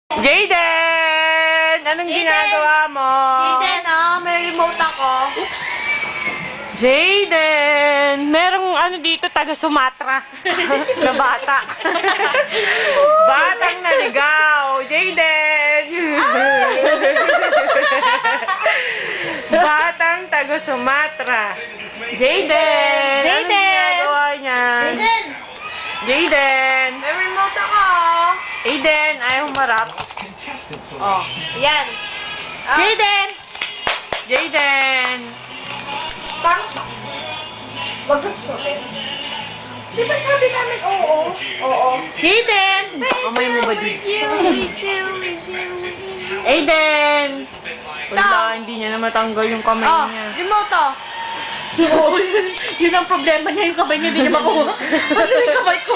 Jayden! Anong ginagawa mo? Jayden, may remote ako. Jayden! Merong ano dito, taga Sumatra na bata. Batang naligaw. Jayden! Batang taga Sumatra. Jayden! Anong ginagawa niya? Jayden! Jayden! May remote ako. Aiden, ayaw humarap. Oh, yan. Jayden! Jayden! Wag ka susukin. Di ba sabi namin oo? Oo. Jayden! Amay mo ba dito? Chill. Aiden! Wala, hindi niya na matanggal yung kamay Oh, niya. remote oh. Oo, yun ang problema niya. Yung kamay niya hindi niya makuha. Kasi yung kamay ko.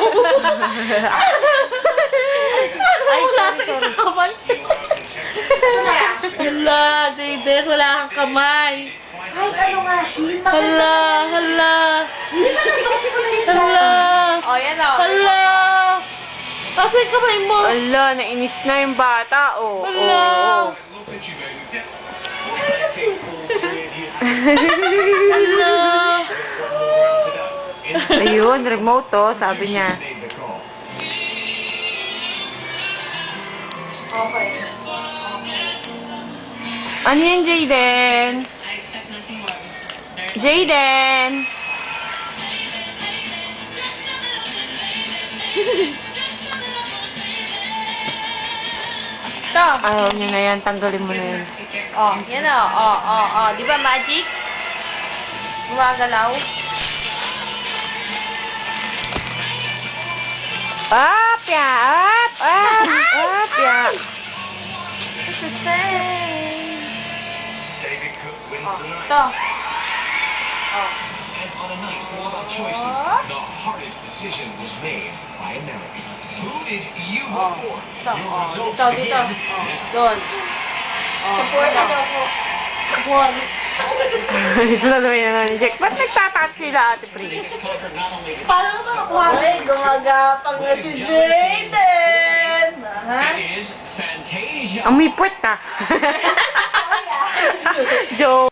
Ay, Wala sorry, sa sorry. isang kamay. Wala, Jayden. Wala kang kamay. Kahit ano nga, Shin, Hala, hala. Hindi ba nasuot mo na yung Hala. Oh, yan oh. Hala. Kasi yung kamay mo. Ala, nainis na yung bata. Oh, Hala. Hala. Ayun, remote to, sabi niya. Okay. Ano yan, Jayden? Jayden! Ito. Ayaw niya na yan, tanggalin mo na yan. Oh, yan oh. Oh. Di ba magic? Gumagalaw. Up, ya! Up! Up! Up, ya! It's a thing. Oh, ito. Oh. And on a night full of choices, the hardest decision was made by America. Who did you vote for? Ito. Your Oh, results dito. begin Oh, now. doon. Oh, Support ano? ako. One. Sinaloy na nga ni Jack. Ba't nagtatak sila, Ate Pri? Paano sa nakuha mo? Gumagapang na si Jayden. Ha? It is Fantasia. Amoy puwet, ah. Joke.